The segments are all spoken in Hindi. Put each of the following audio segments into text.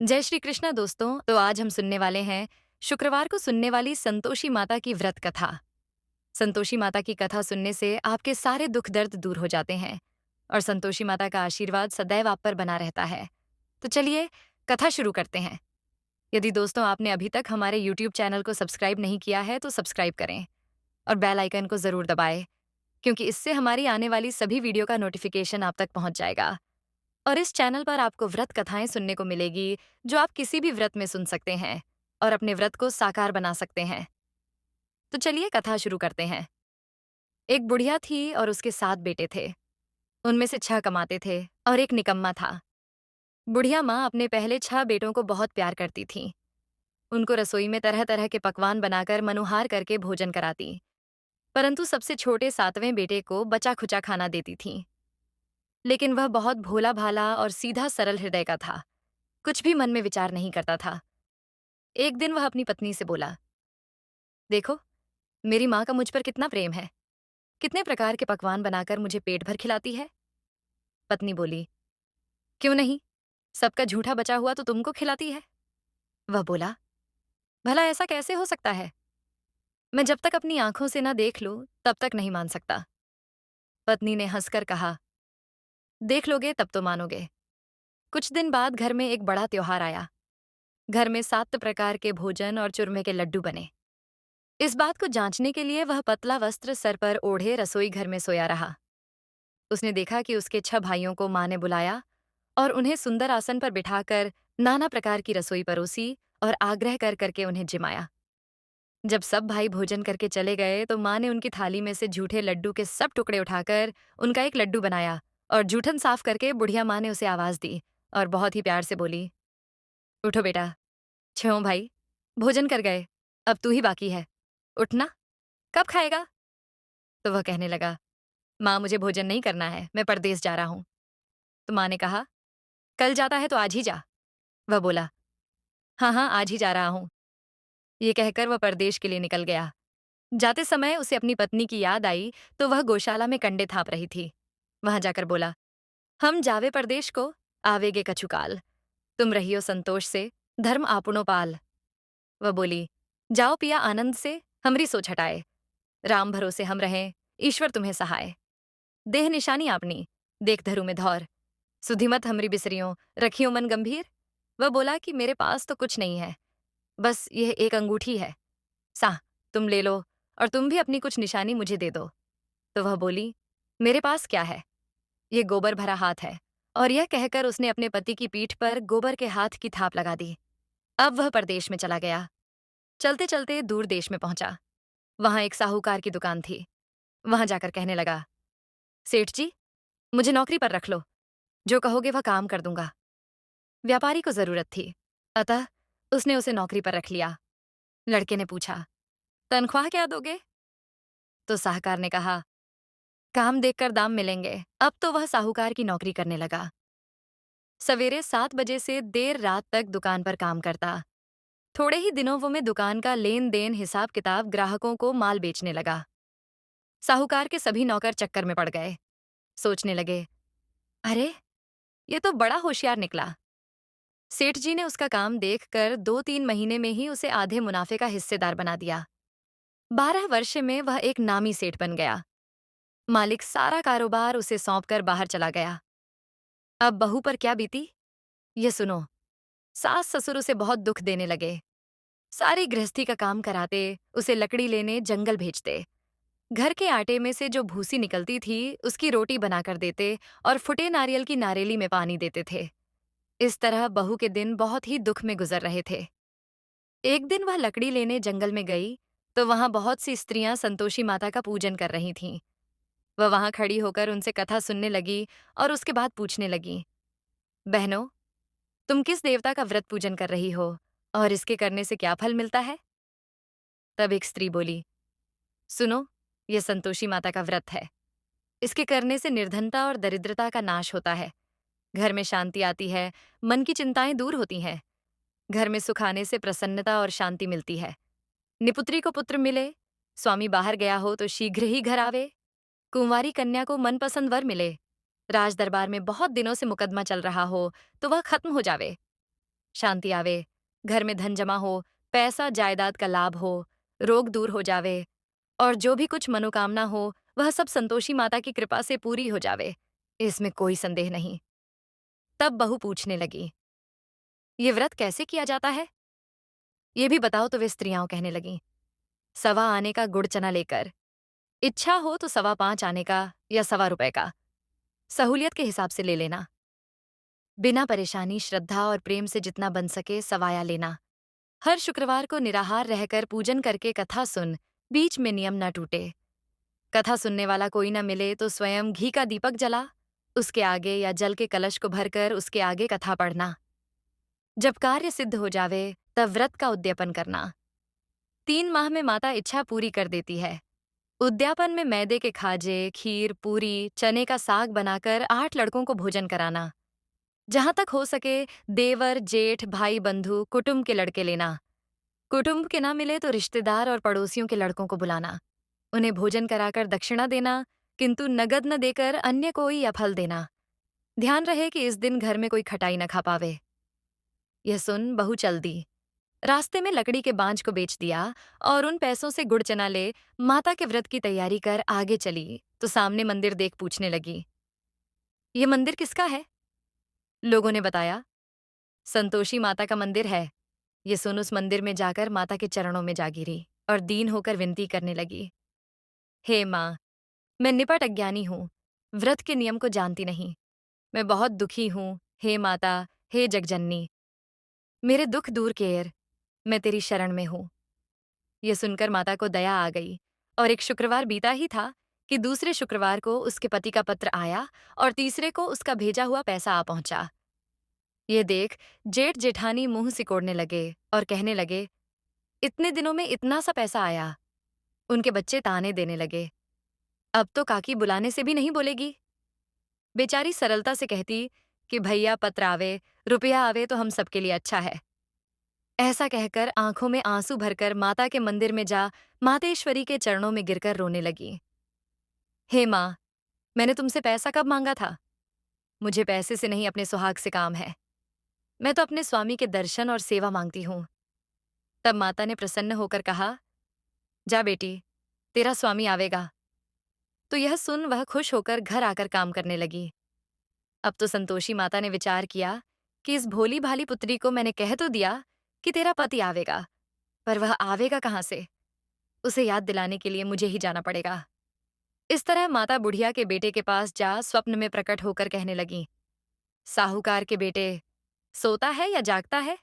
जय श्री कृष्णा दोस्तों। तो आज हम सुनने वाले हैं शुक्रवार को सुनने वाली संतोषी माता की व्रत कथा। संतोषी माता की कथा सुनने से आपके सारे दुख दर्द दूर हो जाते हैं और संतोषी माता का आशीर्वाद सदैव आप पर बना रहता है। तो चलिए कथा शुरू करते हैं। यदि दोस्तों आपने अभी तक हमारे यूट्यूब चैनल को सब्सक्राइब नहीं किया है तो सब्सक्राइब करें और बेल आइकन को जरूर दबाएं, क्योंकि इससे हमारी आने वाली सभी वीडियो का नोटिफिकेशन आप तक पहुंच जाएगा। और इस चैनल पर आपको व्रत कथाएं सुनने को मिलेगी जो आप किसी भी व्रत में सुन सकते हैं और अपने व्रत को साकार बना सकते हैं। तो चलिए कथा शुरू करते हैं। एक बुढ़िया थी और उसके 7 बेटे थे। उनमें से 6 कमाते थे और एक निकम्मा था। बुढ़िया माँ अपने पहले 6 बेटों को बहुत प्यार करती थी। उनको रसोई में तरह तरह के पकवान बनाकर मनुहार करके भोजन कराती, परंतु सबसे छोटे 7वें बेटे को बचा खुचा खाना देती थी। लेकिन वह बहुत भोला भाला और सीधा सरल हृदय का था, कुछ भी मन में विचार नहीं करता था। एक दिन वह अपनी पत्नी से बोला, देखो, मेरी माँ का मुझ पर कितना प्रेम है, कितने प्रकार के पकवान बनाकर मुझे पेट भर खिलाती है। पत्नी बोली, क्यों नहीं, सबका झूठा बचा हुआ तो तुमको खिलाती है। वह बोला, भला ऐसा कैसे हो सकता है? मैं जब तक अपनी आंखों से ना देख लूं तब तक नहीं मान सकता। पत्नी ने हंसकर कहा, देख लोगे तब तो मानोगे। कुछ दिन बाद घर में एक बड़ा त्योहार आया। घर में 7 प्रकार के भोजन और चूरमे के लड्डू बने। इस बात को जांचने के लिए वह पतला वस्त्र सर पर ओढ़े रसोई घर में सोया रहा। उसने देखा कि उसके 6 भाइयों को माँ ने बुलाया और उन्हें सुंदर आसन पर बिठाकर नाना प्रकार की रसोई परोसी और आग्रह कर करके उन्हें जिमाया। जब सब भाई भोजन करके चले गए तो माँ ने उनकी थाली में से झूठे लड्डू के सब टुकड़े उठाकर उनका एक लड्डू बनाया और जूठन साफ करके बुढ़िया माँ ने उसे आवाज दी और बहुत ही प्यार से बोली, उठो बेटा, 6 भाई भोजन कर गए, अब तू ही बाकी है, उठना, कब खाएगा? तो वह कहने लगा, माँ मुझे भोजन नहीं करना है, मैं परदेस जा रहा हूँ। तो माँ ने कहा, कल जाता है तो आज ही जा। वह बोला, हाँ हाँ आज ही जा रहा हूँ। ये कहकर वह परदेश के लिए निकल गया। जाते समय उसे अपनी पत्नी की याद आई तो वह गौशाला में कंडे थाप रही थी। वहां जाकर बोला, हम जावे परदेश को, आवेगे कछुकाल, तुम रहियो संतोष से, धर्म आपुनो पाल। वह बोली, जाओ पिया आनंद से, हमरी सोच हटाए, राम भरोसे हम रहें, ईश्वर तुम्हें सहाय। देह निशानी आपनी, देख धरु में धौर, सुधिमत हमरी बिसरियों, रखियो मन गंभीर। वह बोला कि मेरे पास तो कुछ नहीं है, बस यह एक अंगूठी है, सा तुम ले लो और तुम भी अपनी कुछ निशानी मुझे दे दो। तो वह बोली, मेरे पास क्या है, ये गोबर भरा हाथ है। और यह कहकर उसने अपने पति की पीठ पर गोबर के हाथ की थाप लगा दी। अब वह परदेश में चला गया। चलते चलते दूर देश में पहुंचा। वहां एक साहूकार की दुकान थी। वहां जाकर कहने लगा, सेठ जी, मुझे नौकरी पर रख लो, जो कहोगे वह काम कर दूंगा। व्यापारी को जरूरत थी, अतः उसने उसे नौकरी पर रख लिया। लड़के ने पूछा, तनख्वाह क्या दोगे? तो साहूकार ने कहा, काम देखकर दाम मिलेंगे। अब तो वह साहूकार की नौकरी करने लगा। सवेरे 7 बजे से देर रात तक दुकान पर काम करता। थोड़े ही दिनों वो में दुकान का लेन देन हिसाब किताब ग्राहकों को माल बेचने लगा। साहूकार के सभी नौकर चक्कर में पड़ गए। सोचने लगे, अरे, ये तो बड़ा होशियार निकला। सेठ जी ने उसका काम देखकर 2-3 महीने में ही उसे आधे मुनाफे का हिस्सेदार बना दिया। 12 वर्ष में वह एक नामी सेठ बन गया। मालिक सारा कारोबार उसे सौंपकर बाहर चला गया। अब बहू पर क्या बीती, ये सुनो। सास ससुर उसे बहुत दुख देने लगे। सारी गृहस्थी का काम कराते, उसे लकड़ी लेने जंगल भेजते। घर के आटे में से जो भूसी निकलती थी उसकी रोटी बनाकर देते और फुटे नारियल की नारेली में पानी देते थे। इस तरह बहू के दिन बहुत ही दुख में गुजर रहे थे। एक दिन वह लकड़ी लेने जंगल में गई तो वहां बहुत सी स्त्रियां संतोषी माता का पूजन कर रही थीं। वह वहां खड़ी होकर उनसे कथा सुनने लगी और उसके बाद पूछने लगी, बहनों, तुम किस देवता का व्रत पूजन कर रही हो और इसके करने से क्या फल मिलता है? तब एक स्त्री बोली, सुनो, यह संतोषी माता का व्रत है। इसके करने से निर्धनता और दरिद्रता का नाश होता है, घर में शांति आती है, मन की चिंताएं दूर होती हैं, घर में सुख आने से प्रसन्नता और शांति मिलती है। निपुत्री को पुत्र मिले, स्वामी बाहर गया हो तो शीघ्र ही घर आवे, कुंवारी कन्या को मनपसंद वर मिले, राज दरबार में बहुत दिनों से मुकदमा चल रहा हो तो वह खत्म हो जावे, शांति आवे, घर में धन जमा हो, पैसा जायदाद का लाभ हो, रोग दूर हो जावे और जो भी कुछ मनोकामना हो, वह सब संतोषी माता की कृपा से पूरी हो जावे। इसमें कोई संदेह नहीं। तब बहू पूछने लगी, ये व्रत कैसे किया जाता है? ये भी बताओ। तो वे स्त्रियां कहने लगीं, सवा आने का गुड़ चना लेकर, इच्छा हो तो सवा 5 आने का या सवा रुपए का, सहूलियत के हिसाब से ले लेना। बिना परेशानी, श्रद्धा और प्रेम से जितना बन सके सवाया लेना। हर शुक्रवार को निराहार रहकर पूजन करके कथा सुन, बीच में नियम न टूटे। कथा सुनने वाला कोई न मिले तो स्वयं घी का दीपक जला, उसके आगे या जल के कलश को भरकर उसके आगे कथा पढ़ना। जब कार्य सिद्ध हो जावे तब व्रत का उद्यापन करना। 3 माह में माता इच्छा पूरी कर देती है। उद्यापन में मैदे के खाजे, खीर, पूरी, चने का साग बनाकर 8 लड़कों को भोजन कराना। जहां तक हो सके देवर, जेठ, भाई, बंधु, कुटुंब के लड़के लेना। कुटुंब के ना मिले तो रिश्तेदार और पड़ोसियों के लड़कों को बुलाना। उन्हें भोजन कराकर दक्षिणा देना, किंतु नगद न देकर अन्य कोई या फल देना। ध्यान रहे कि इस दिन घर में कोई खटाई न खा पावे। यह सुन बहू चल दी। रास्ते में लकड़ी के बांज को बेच दिया और उन पैसों से गुड़ चना ले माता के व्रत की तैयारी कर आगे चली तो सामने मंदिर देख पूछने लगी, ये मंदिर किसका है? लोगों ने बताया, संतोषी माता का मंदिर है। ये सुन उस मंदिर में जाकर माता के चरणों में जा गिरी और दीन होकर विनती करने लगी, हे माँ, मैं निपट अज्ञानी हूँ, व्रत के नियम को जानती नहीं। मैं बहुत दुखी हूँ, हे माता, हे जगजननी, मेरे दुख दूर केर, मैं तेरी शरण में हूँ। यह सुनकर माता को दया आ गई और एक शुक्रवार बीता ही था कि दूसरे शुक्रवार को उसके पति का पत्र आया और तीसरे को उसका भेजा हुआ पैसा आ पहुंचा। ये देख जेठ जेठानी मुंह सिकोड़ने लगे और कहने लगे, इतने दिनों में इतना सा पैसा आया। उनके बच्चे ताने देने लगे, अब तो काकी बुलाने से भी नहीं बोलेगी। बेचारी सरलता से कहती कि भैया पत्र आवे, रुपया आवे तो हम सबके लिए अच्छा है। ऐसा कहकर आंखों में आंसू भरकर माता के मंदिर में जा मातेश्वरी के चरणों में गिरकर रोने लगी। हे माँ, मैंने तुमसे पैसा कब मांगा था? मुझे पैसे से नहीं अपने सुहाग से काम है। मैं तो अपने स्वामी के दर्शन और सेवा मांगती हूँ। तब माता ने प्रसन्न होकर कहा, जा बेटी, तेरा स्वामी आवेगा। तो यह सुन वह खुश होकर घर आकर काम करने लगी। अब तो संतोषी माता ने विचार किया कि इस भोली भाली पुत्री को मैंने कह तो दिया कि तेरा पति आवेगा, पर वह आवेगा कहाँ से? उसे याद दिलाने के लिए मुझे ही जाना पड़ेगा। इस तरह माता बुढ़िया के बेटे के पास जा स्वप्न में प्रकट होकर कहने लगी, साहूकार के बेटे, सोता है या जागता है?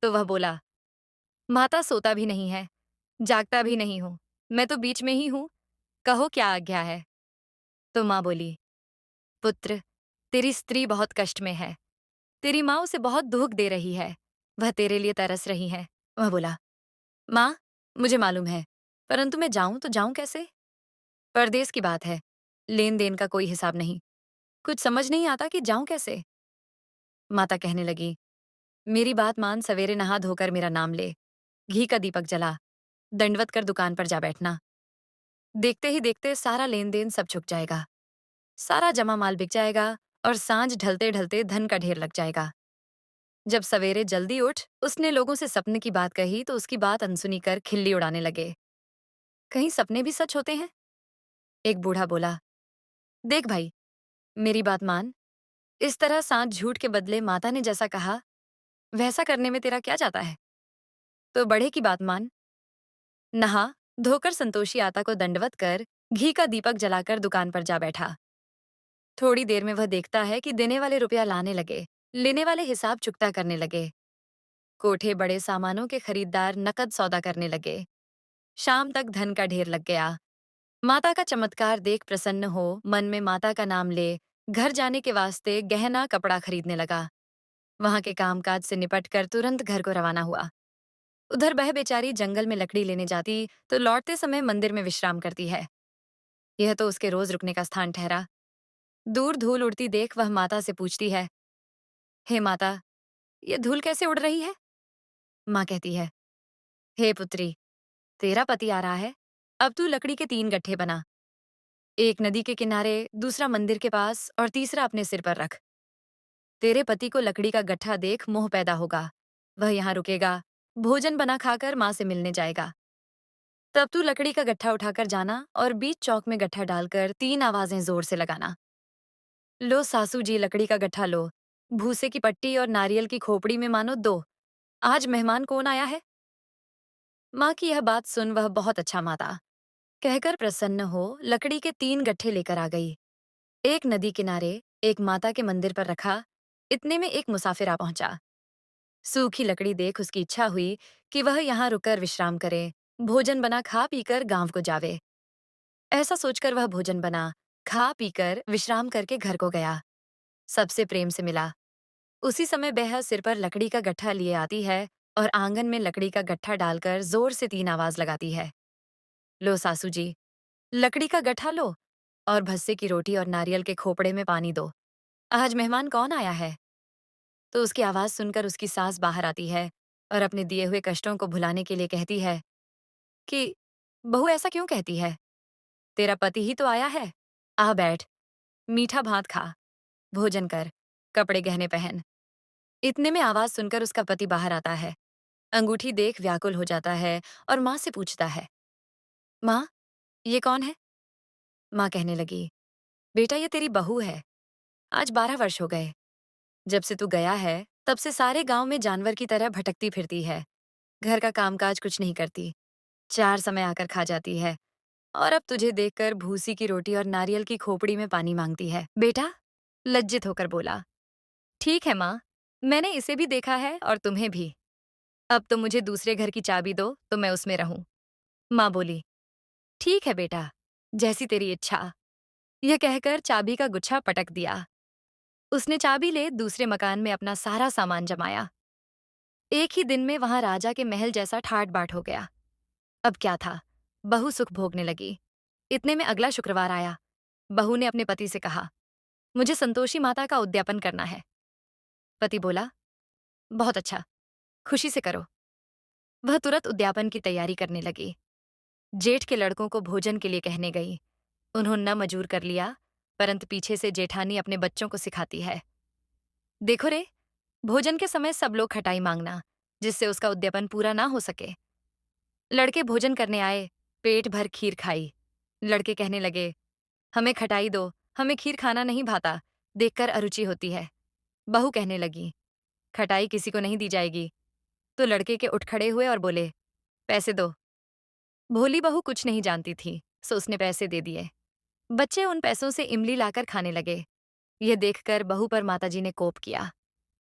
तो वह बोला, माता सोता भी नहीं है, जागता भी नहीं हूं, मैं तो बीच में ही हूं, कहो क्या आज्ञा है? तो माँ बोली, पुत्र, तेरी स्त्री बहुत कष्ट में है, तेरी माँ उसे बहुत दुख दे रही है, वह तेरे लिए तरस रही है। वह बोला, माँ, मुझे मालूम है, परंतु मैं जाऊं तो जाऊं कैसे? परदेश की बात है, लेन देन का कोई हिसाब नहीं, कुछ समझ नहीं आता कि जाऊं कैसे। माता कहने लगी, मेरी बात मान, सवेरे नहा धोकर मेरा नाम ले, घी का दीपक जला, दंडवत कर दुकान पर जा बैठना। देखते ही देखते सारा लेन देन सब झुक जाएगा, सारा जमा माल बिक जाएगा और सांझ ढलते ढलते धन का ढेर लग जाएगा। जब सवेरे जल्दी उठ उसने लोगों से सपने की बात कही तो उसकी बात अनसुनी कर खिल्ली उड़ाने लगे, कहीं सपने भी सच होते हैं? एक बूढ़ा बोला, देख भाई, मेरी बात मान, इस तरह सांझ झूठ के बदले माता ने जैसा कहा वैसा करने में तेरा क्या जाता है? तो बड़े की बात मान। नहा धोकर संतोषी आता को दंडवत कर घी का दीपक जलाकर दुकान पर जा बैठा। थोड़ी देर में वह देखता है कि देने वाले रुपया लाने लगे, लेने वाले हिसाब चुकता करने लगे। कोठे बड़े सामानों के खरीदार नकद सौदा करने लगे। शाम तक धन का ढेर लग गया। माता का चमत्कार देख प्रसन्न हो मन में माता का नाम ले घर जाने के वास्ते गहना कपड़ा खरीदने लगा। वहां के कामकाज से निपट कर तुरंत घर को रवाना हुआ। उधर बह बेचारी जंगल में लकड़ी लेने जाती तो लौटते समय मंदिर में विश्राम करती है। यह तो उसके रोज रुकने का स्थान ठहरा। दूर धूल उड़ती देख वह माता से पूछती है, हे माता, ये धूल कैसे उड़ रही है? माँ कहती है, हे पुत्री, तेरा पति आ रहा है, अब तू लकड़ी के 3 गट्ठे बना, एक नदी के किनारे, दूसरा मंदिर के पास और तीसरा अपने सिर पर रख। तेरे पति को लकड़ी का गट्ठा देख मोह पैदा होगा। वह यहाँ रुकेगा, भोजन बना खाकर माँ से मिलने जाएगा। तब तू लकड़ी का गट्ठा उठाकर जाना और बीच चौक में गट्ठा डालकर 3 आवाजें जोर से लगाना। लो सासू जी लकड़ी का गट्ठा लो, भूसे की पट्टी और नारियल की खोपड़ी में मानो दो। आज मेहमान कौन आया है? माँ की यह बात सुन वह बहुत अच्छा माता कहकर प्रसन्न हो लकड़ी के 3 गट्ठे लेकर आ गई। एक नदी किनारे, एक माता के मंदिर पर रखा। इतने में एक मुसाफिर आ पहुंचा। सूखी लकड़ी देख उसकी इच्छा हुई कि वह यहाँ रुककर विश्राम करे, भोजन बना खा पीकर गांव को जावे। ऐसा सोचकर वह भोजन बना, खा पीकर विश्राम करके घर को गया। सबसे प्रेम से मिला। उसी समय बह सिर पर लकड़ी का गट्ठा लिए आती है और आंगन में लकड़ी का गट्ठा डालकर जोर से 3 आवाज लगाती है। लो सासू जी, लकड़ी का गट्ठा लो और भस्से की रोटी और नारियल के खोपड़े में पानी दो। आज मेहमान कौन आया है? तो उसकी आवाज सुनकर उसकी सास बाहर आती है और अपने दिए हुए कष्टों को भुलाने के लिए कहती है कि बहू ऐसा क्यों कहती है? तेरा पति ही तो आया है। आ बैठ, मीठा भात खा, भोजन कर, कपड़े गहने पहन। इतने में आवाज सुनकर उसका पति बाहर आता है। अंगूठी देख व्याकुल हो जाता है और माँ से पूछता है, माँ, ये कौन है? माँ कहने लगी, बेटा ये तेरी बहू है। आज 12 वर्ष हो गए। जब से तू गया है, तब से सारे गांव में जानवर की तरह भटकती फिरती है। घर का कामकाज कुछ नहीं करती। 4 समय आकर खा जाती है और अब तुझे देखकर भूसी की रोटी और नारियल की खोपड़ी में पानी मांगती है। बेटा लज्जित होकर बोला, ठीक है माँ, मैंने इसे भी देखा है और तुम्हें भी। अब तो मुझे दूसरे घर की चाबी दो तो मैं उसमें रहूं। माँ बोली, ठीक है बेटा, जैसी तेरी इच्छा। यह कहकर चाबी का गुच्छा पटक दिया। उसने चाबी ले दूसरे मकान में अपना सारा सामान जमाया। एक ही दिन में वहां राजा के महल जैसा ठाट बाट हो गया। अब क्या था, बहू सुख भोगने लगी। इतने में अगला शुक्रवार आया। बहू ने अपने पति से कहा, मुझे संतोषी माता का उद्यापन करना है। पति बोला, बहुत अच्छा, खुशी से करो। वह तुरंत उद्यापन की तैयारी करने लगी। जेठ के लड़कों को भोजन के लिए कहने गई। उन्होंने न मजूर कर लिया, परंतु पीछे से जेठानी अपने बच्चों को सिखाती है, देखो रे, भोजन के समय सब लोग खटाई मांगना, जिससे उसका उद्यापन पूरा ना हो सके। लड़के भोजन करने आए, पेट भर खीर खाई। लड़के कहने लगे, हमें खटाई दो, हमें खीर खाना नहीं भाता, देखकर अरुचि होती है। बहू कहने लगी, खटाई किसी को नहीं दी जाएगी। तो लड़के के उठ खड़े हुए और बोले, पैसे दो। भोली बहू कुछ नहीं जानती थी, सो उसने पैसे दे दिए। बच्चे उन पैसों से इमली लाकर खाने लगे। यह देखकर बहू पर माताजी ने कोप किया।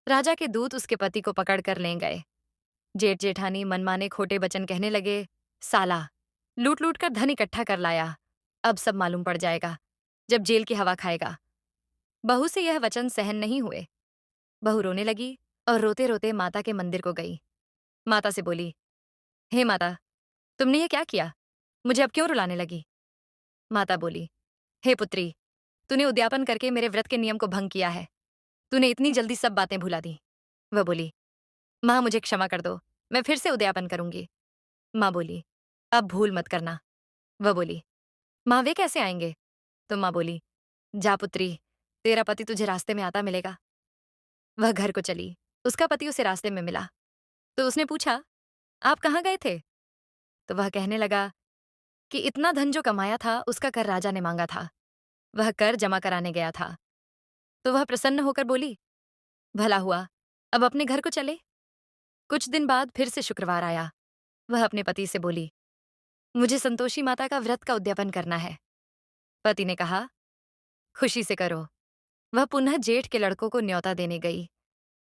राजा के दूत उसके पति को पकड़कर ले गए। जेठ जेठानी मनमाने खोटे वचन कहने लगे, साला, लूट लूट कर धन इकट्ठा कर लाया। अब सब मालूम पड़ जाएगा, जब जेल की हवा खाएगा। बहू से यह वचन सहन नहीं हुए। बहू रोने लगी और रोते रोते माता के मंदिर को गई। माता से बोली, हे माता, तुमने ये क्या किया? मुझे अब क्यों रुलाने लगी? माता बोली, हे पुत्री, तूने उद्यापन करके मेरे व्रत के नियम को भंग किया है। तूने इतनी जल्दी सब बातें भुला दी। वह बोली, माँ मुझे क्षमा कर दो, मैं फिर से उद्यापन करूंगी। माँ बोली, अब भूल मत करना। वह बोली, माँ वे कैसे आएंगे? तो माँ बोली, जा पुत्री, तेरा पति तुझे रास्ते में आता मिलेगा। वह घर को चली। उसका पति उसे रास्ते में मिला। तो उसने पूछा, आप कहाँ गए थे? तो वह कहने लगा कि इतना धन जो कमाया था उसका कर राजा ने मांगा था। वह कर जमा कराने गया था। तो वह प्रसन्न होकर बोली, भला हुआ, अब अपने घर को चले। कुछ दिन बाद फिर से शुक्रवार आया। वह अपने पति से बोली, मुझे संतोषी माता का व्रत का उद्यापन करना है। पति ने कहा, खुशी से करो। वह पुनः जेठ के लड़कों को न्योता देने गई।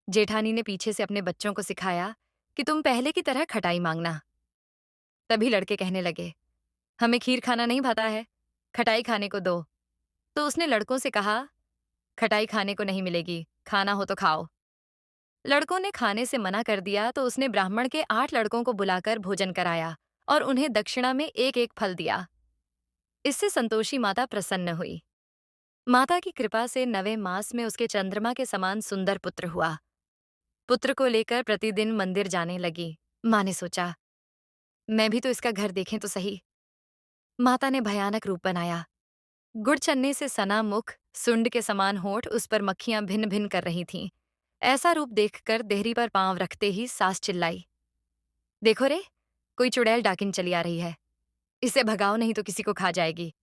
जेठानी ने पीछे से अपने बच्चों को सिखाया कि तुम पहले की तरह खटाई मांगना। तभी लड़के कहने लगे, हमें खीर खाना नहीं भाता है, खटाई खाने को दो। तो उसने लड़कों से कहा, खटाई खाने को नहीं मिलेगी, खाना हो तो खाओ। लड़कों ने खाने से मना कर दिया तो उसने ब्राह्मण के 8 लड़कों को बुलाकर भोजन कराया और उन्हें दक्षिणा में एक एक फल दिया। इससे संतोषी माता प्रसन्न हुई। माता की कृपा से 9वें मास में उसके चंद्रमा के समान सुंदर पुत्र हुआ। पुत्र को लेकर प्रतिदिन मंदिर जाने लगी। माँ ने सोचा, मैं भी तो इसका घर देखें तो सही। माता ने भयानक रूप बनाया। गुड़ चन्ने से सना मुख, सुंड के समान होठ, उस पर मक्खियां भिन भिन कर रही थीं। ऐसा रूप देखकर देहरी पर पांव रखते ही सास चिल्लाई, देखो रे, कोई चुड़ैल डाकिन चली आ रही है। इसे भगाओ नहीं तो किसी को खा जाएगी।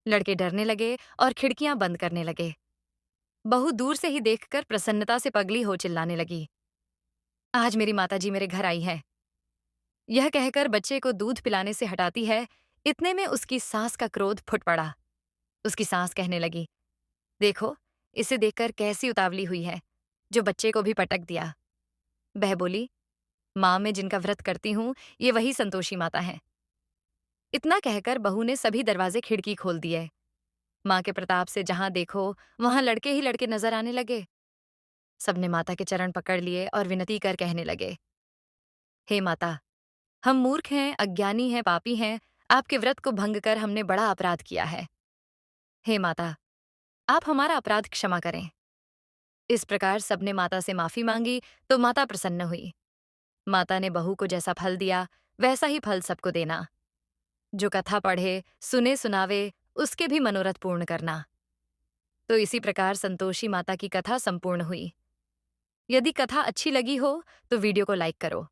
लड़के डरने लगे और खिड़कियां बंद करने लगे। बहू दूर से ही देखकर प्रसन्नता से पगली हो चिल्लाने लगी, आज मेरी माताजी मेरे घर आई है। यह कहकर बच्चे को दूध पिलाने से हटाती है, इतने में उसकी सास का क्रोध फुट पड़ा। उसकी सास कहने लगी, देखो, इसे देखकर कैसी उतावली हुई है, जो बच्चे को भी पटक दिया। बह बोली, माँ मैं जिनका व्रत करती हूँ, ये वही संतोषी माता है। इतना कहकर बहू ने सभी दरवाजे खिड़की खोल दिए। माँ के प्रताप से जहां देखो वहां लड़के ही लड़के नजर आने लगे। सबने माता के चरण पकड़ लिए और विनती कर कहने लगे, हे माता, हम मूर्ख हैं, अज्ञानी हैं, पापी हैं। आपके व्रत को भंग कर हमने बड़ा अपराध किया है। हे माता, आप हमारा अपराध क्षमा करें। इस प्रकार सबने माता से माफी मांगी तो माता प्रसन्न हुई। माता ने बहू को जैसा फल दिया वैसा ही फल सबको देना। जो कथा पढ़े, सुने, सुनावे, उसके भी मनोरथ पूर्ण करना। तो इसी प्रकार संतोषी माता की कथा संपूर्ण हुई। यदि कथा अच्छी लगी हो तो वीडियो को लाइक करो।